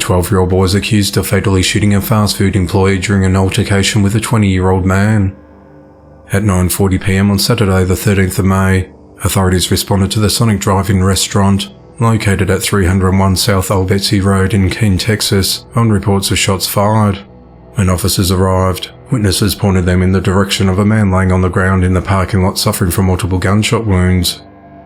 12-year-old boy is accused of fatally shooting a fast food employee during an altercation with a 20-year-old man. At 9:40 p.m. on Saturday the 13th of May, authorities responded to the Sonic Drive-In restaurant, located at 301 South Old Betsy Road in Keene, Texas, on reports of shots fired. When officers arrived, witnesses pointed them in the direction of a man laying on the ground in the parking lot suffering from multiple gunshot wounds.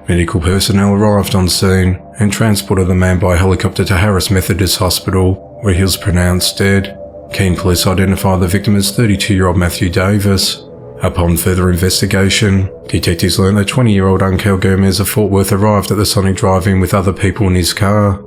Medical personnel arrived on scene and transported the man by helicopter to Harris Methodist Hospital, where he was pronounced dead. Keene police identified the victim as 32-year-old Matthew Davis. Upon further investigation, detectives learned that 20-year-old Angel Gomez of Fort Worth arrived at the Sonic Drive-In with other people in his car.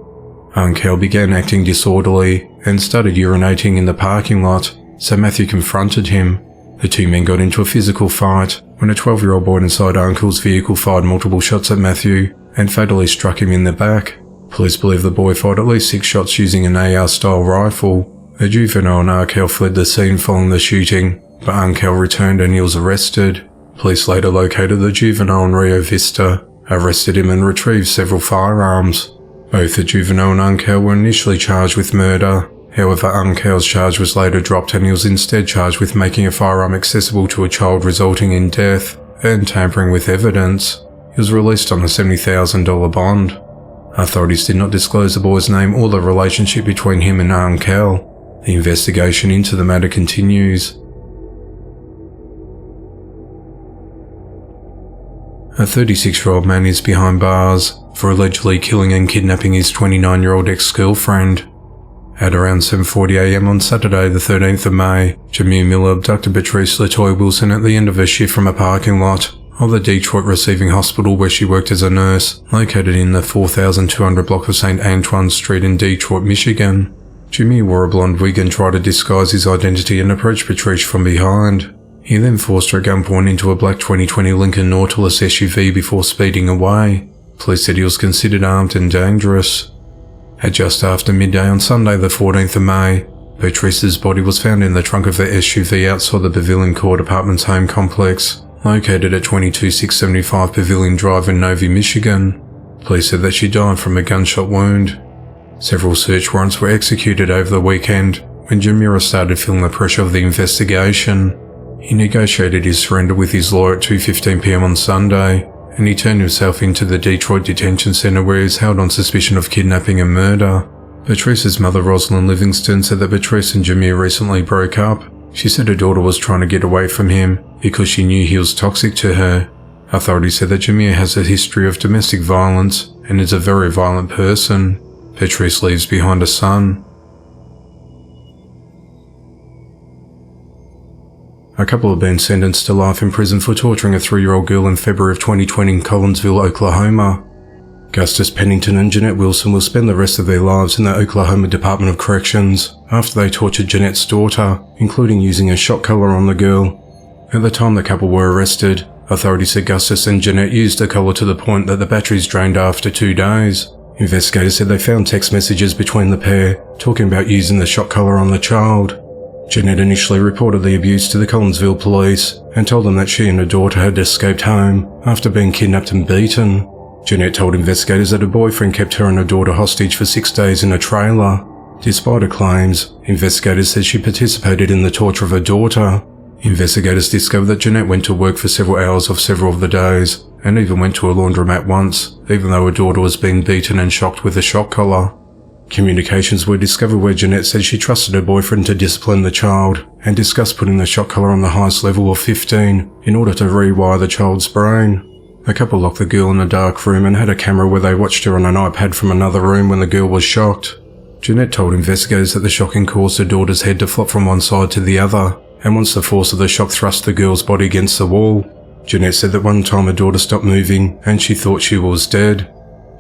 Angel began acting disorderly and started urinating in the parking lot, so Matthew confronted him. The two men got into a physical fight when a 12-year-old boy inside Angel's vehicle fired multiple shots at Matthew and fatally struck him in the back. Police believe the boy fired at least 6 shots using an AR-style rifle. The juvenile and Angel fled the scene following the shooting, but Angel returned and he was arrested. Police later located the juvenile in Rio Vista, arrested him and retrieved several firearms. Both the juvenile and Angel were initially charged with murder. However, Angel's charge was later dropped and he was instead charged with making a firearm accessible to a child resulting in death and tampering with evidence. He was released on a $70,000 bond. Authorities did not disclose the boy's name or the relationship between him and Angel. The investigation into the matter continues. A 36-year-old man is behind bars for allegedly killing and kidnapping his 29-year-old ex-girlfriend. At around 7:40 a.m. on Saturday the 13th of May, Jameer Miller abducted Patrice LaToya Wilson at the end of her shift from a parking lot of the Detroit Receiving Hospital where she worked as a nurse, located in the 4200 block of St. Antoine Street in Detroit, Michigan. Jameer wore a blonde wig and tried to disguise his identity and approached Patrice from behind. He then forced her at gunpoint into a black 2020 Lincoln Nautilus SUV before speeding away. Police said he was considered armed and dangerous. At just after midday on Sunday the 14th of May, Patrice's body was found in the trunk of the SUV outside the Pavilion Court Apartments home complex, located at 22675 Pavilion Drive in Novi, Michigan. Police said that she died from a gunshot wound. Several search warrants were executed over the weekend when Jameer started feeling the pressure of the investigation. He negotiated his surrender with his lawyer at 2:15 p.m. on Sunday, and he turned himself into the Detroit Detention Center where he is held on suspicion of kidnapping and murder. Patrice's mother, Rosalind Livingston, said that Patrice and Jameer recently broke up. She said her daughter was trying to get away from him because she knew he was toxic to her. Authorities said that Jameer has a history of domestic violence and is a very violent person. Patrice leaves behind a son. A couple have been sentenced to life in prison for torturing a 3-year-old girl in February of 2020 in Collinsville, Oklahoma. Gustus Pennington and Jeanette Wilson will spend the rest of their lives in the Oklahoma Department of Corrections after they tortured Jeanette's daughter, including using a shot collar on the girl. At the time the couple were arrested, authorities said Gustus and Jeanette used the collar to the point that the batteries drained after 2 days. Investigators said they found text messages between the pair, talking about using the shot collar on the child. Jeanette initially reported the abuse to the Collinsville police and told them that she and her daughter had escaped home after being kidnapped and beaten. Jeanette told investigators that her boyfriend kept her and her daughter hostage for 6 days in a trailer. Despite her claims, investigators said she participated in the torture of her daughter. Investigators discovered that Jeanette went to work for several hours of several of the days, and even went to a laundromat once, even though her daughter was being beaten and shocked with a shock collar. Communications were discovered where Jeanette said she trusted her boyfriend to discipline the child and discussed putting the shock collar on the highest level of 15 in order to rewire the child's brain. The couple locked the girl in a dark room and had a camera where they watched her on an iPad from another room when the girl was shocked. Jeanette told investigators that the shocking caused her daughter's head to flop from one side to the other, and once the force of the shock thrust the girl's body against the wall. Jeanette said that one time her daughter stopped moving and she thought she was dead.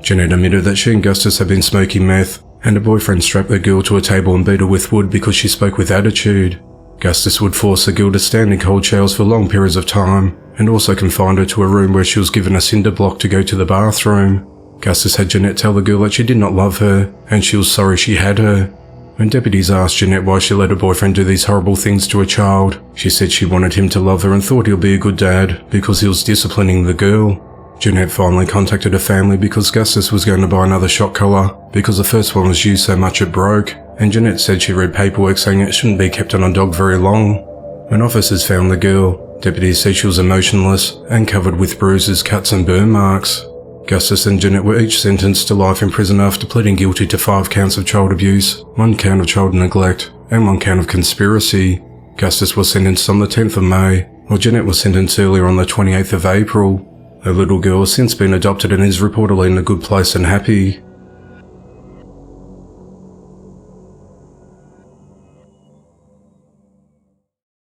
Jeanette admitted that she and Gustus had been smoking meth, and her boyfriend strapped the girl to a table and beat her with wood because she spoke with attitude. Gustus would force the girl to stand in cold showers for long periods of time, and also confined her to a room where she was given a cinder block to go to the bathroom. Gustus had Jeanette tell the girl that she did not love her, and she was sorry she had her. When deputies asked Jeanette why she let her boyfriend do these horrible things to a child, she said she wanted him to love her and thought he'll be a good dad because he was disciplining the girl. Jeanette finally contacted her family because Gustus was going to buy another shot collar because the first one was used so much it broke, and Jeanette said she read paperwork saying it shouldn't be kept on a dog very long. When officers found the girl, deputies said she was emotionless and covered with bruises, cuts and burn marks. Gustus and Jeanette were each sentenced to life in prison after pleading guilty to 5 counts of child abuse, 1 count of child neglect, and 1 count of conspiracy. Gustus was sentenced on the 10th of May, while Jeanette was sentenced earlier on the 28th of April. Her little girl has since been adopted and is reportedly in a good place and happy.